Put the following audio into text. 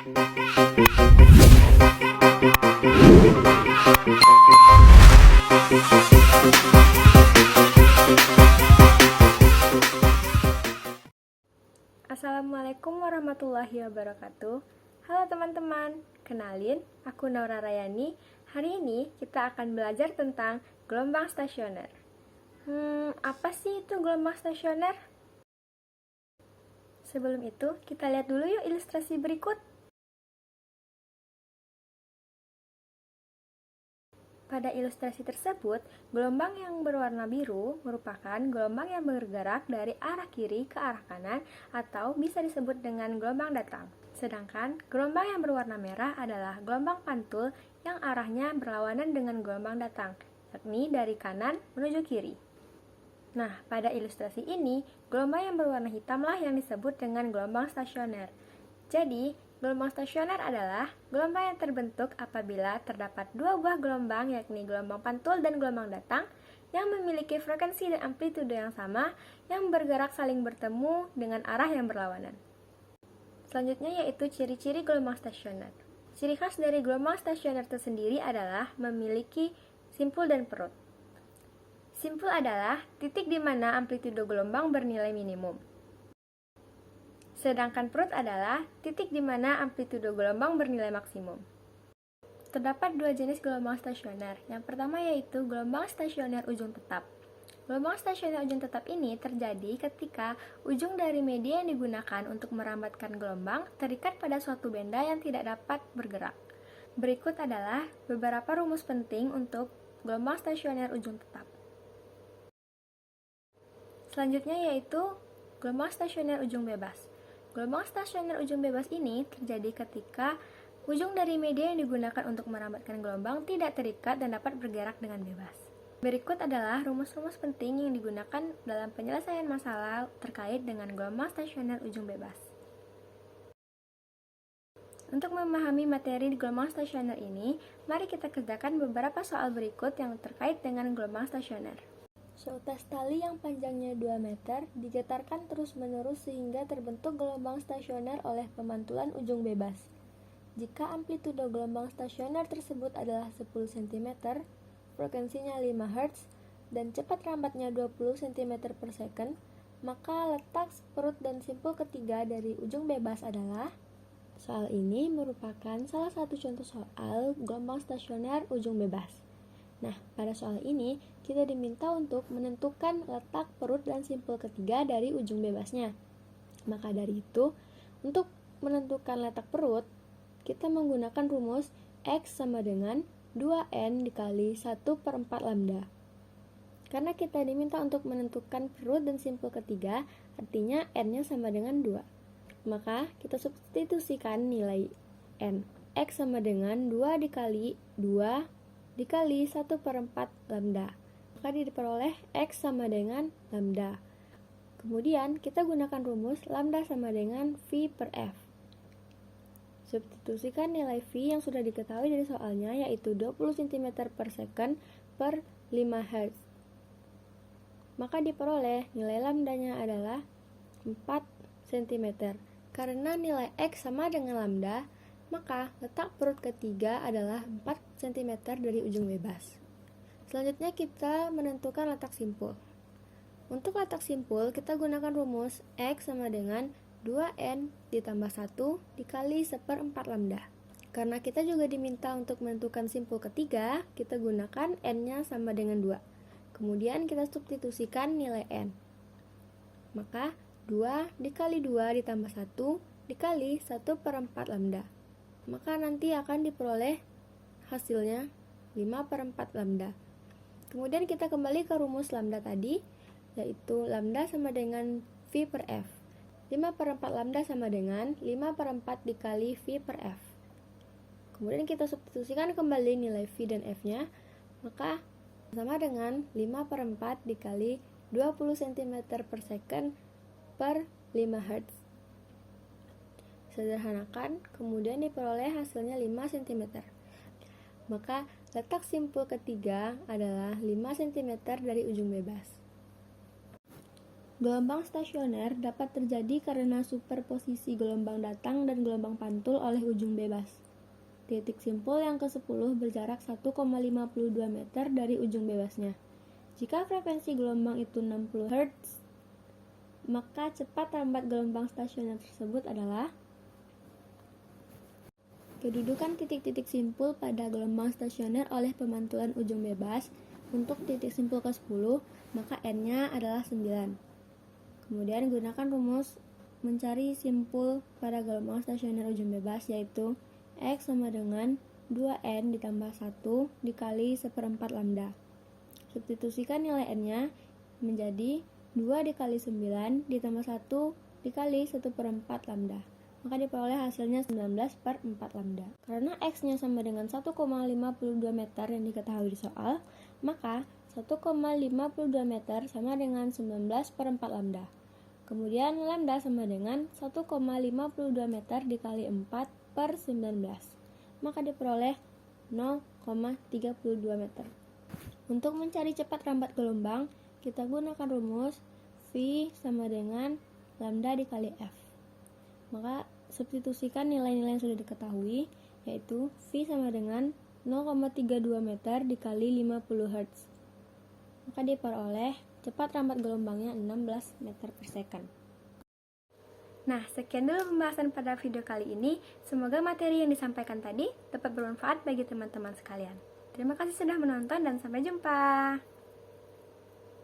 Assalamualaikum warahmatullahi wabarakatuh. Halo teman-teman, kenalin, aku Naura Rayani. Hari ini kita akan belajar tentang gelombang stasioner. Apa sih itu gelombang stasioner? Sebelum itu, kita lihat dulu yuk ilustrasi berikut. Pada ilustrasi tersebut, gelombang yang berwarna biru merupakan gelombang yang bergerak dari arah kiri ke arah kanan atau bisa disebut dengan gelombang datang. Sedangkan gelombang yang berwarna merah adalah gelombang pantul yang arahnya berlawanan dengan gelombang datang, yakni dari kanan menuju kiri. Nah, pada ilustrasi ini, gelombang yang berwarna hitamlah yang disebut dengan gelombang stasioner. Jadi, gelombang stasioner adalah gelombang yang terbentuk apabila terdapat dua buah gelombang, yakni gelombang pantul dan gelombang datang, yang memiliki frekuensi dan amplitude yang sama, yang bergerak saling bertemu dengan arah yang berlawanan. Selanjutnya yaitu ciri-ciri gelombang stasioner. Ciri khas dari gelombang stasioner tersendiri adalah memiliki simpul dan perut. Simpul adalah titik di mana amplitude gelombang bernilai minimum. Sedangkan perut adalah titik di mana amplitude gelombang bernilai maksimum. Terdapat dua jenis gelombang stasioner. Yang pertama yaitu gelombang stasioner ujung tetap. Gelombang stasioner ujung tetap ini terjadi ketika ujung dari media yang digunakan untuk merambatkan gelombang terikat pada suatu benda yang tidak dapat bergerak. Berikut adalah beberapa rumus penting untuk gelombang stasioner ujung tetap. Selanjutnya yaitu gelombang stasioner ujung bebas. Gelombang stasioner ujung bebas ini terjadi ketika ujung dari media yang digunakan untuk merambatkan gelombang tidak terikat dan dapat bergerak dengan bebas. Berikut adalah rumus-rumus penting yang digunakan dalam penyelesaian masalah terkait dengan gelombang stasioner ujung bebas. Untuk memahami materi di gelombang stasioner ini, mari kita kerjakan beberapa soal berikut yang terkait dengan gelombang stasioner. Seutas tali yang panjangnya 2 meter digetarkan terus-menerus sehingga terbentuk gelombang stasioner oleh pemantulan ujung bebas. Jika amplitude gelombang stasioner tersebut adalah 10 cm, frekuensinya 5 Hz, dan cepat rambatnya 20 cm per second, maka letak perut dan simpul ketiga dari ujung bebas adalah. Soal ini merupakan salah satu contoh soal gelombang stasioner ujung bebas. Nah, pada soal ini, kita diminta untuk menentukan letak perut dan simpul ketiga dari ujung bebasnya. Maka dari itu, untuk menentukan letak perut, kita menggunakan rumus X sama dengan 2N dikali 1/4 lambda. Karena kita diminta untuk menentukan perut dan simpul ketiga, artinya N-nya sama dengan 2. Maka, kita substitusikan nilai N. X sama dengan 2 dikali 2 dikali 1/4 lambda, maka diperoleh X sama dengan lambda. Kemudian kita gunakan rumus lambda sama dengan V per F. Substitusikan nilai V yang sudah diketahui dari soalnya, yaitu 20 cm per second per 5 Hz. Maka diperoleh nilai lambdanya adalah 4 cm. Karena nilai X sama dengan lambda, maka letak perut ketiga adalah 4 cm dari ujung bebas. Selanjutnya kita menentukan letak simpul. Untuk letak simpul, kita gunakan rumus X sama dengan 2N ditambah 1 dikali 1/4 lambda. Karena kita juga diminta untuk menentukan simpul ketiga, kita gunakan N-nya sama dengan 2. Kemudian kita substitusikan nilai N. Maka 2 dikali 2 ditambah 1 dikali 1/4 lambda. Maka nanti akan diperoleh hasilnya 5/4 lambda. Kemudian kita kembali ke rumus lambda tadi, yaitu lambda sama dengan V per F. 5/4 lambda sama dengan 5/4 dikali V per F. Kemudian kita substitusikan kembali nilai V dan F-nya, maka sama dengan 5/4 dikali 20 cm per second per 5 Hz. Sederhanakan, kemudian diperoleh hasilnya 5 cm. Maka letak simpul ketiga adalah 5 cm dari ujung bebas. Gelombang stasioner dapat terjadi karena superposisi gelombang datang dan gelombang pantul oleh ujung bebas. Titik simpul yang ke-10 berjarak 1,52 meter dari ujung bebasnya. Jika frekuensi gelombang itu 60 Hz, maka cepat lambat gelombang stasioner tersebut adalah kedudukan titik-titik simpul pada gelombang stasioner oleh pemantulan ujung bebas. Untuk titik simpul ke-10, maka N-nya adalah 9. Kemudian gunakan rumus mencari simpul pada gelombang stasioner ujung bebas, yaitu X sama dengan 2N ditambah 1 dikali 1/4 lambda. Substitusikan nilai N-nya menjadi 2 dikali 9 ditambah 1 dikali 1/4 lambda. Maka diperoleh hasilnya 19/4 lambda. Karena X-nya sama dengan 1,52 meter yang diketahui di soal, maka 1,52 meter sama dengan 19/4 lambda. Kemudian lambda sama dengan 1,52 meter dikali 4/19. Maka diperoleh 0,32 meter. Untuk mencari cepat lambat gelombang, kita gunakan rumus V sama dengan lambda dikali F. Maka substitusikan nilai-nilai yang sudah diketahui, yaitu V sama dengan 0,32 meter dikali 50 Hz. Maka diperoleh cepat lambat gelombangnya 16 meter per second. Nah, sekian dulu pembahasan pada video kali ini. Semoga materi yang disampaikan tadi dapat bermanfaat bagi teman-teman sekalian. Terima kasih sudah menonton dan sampai jumpa.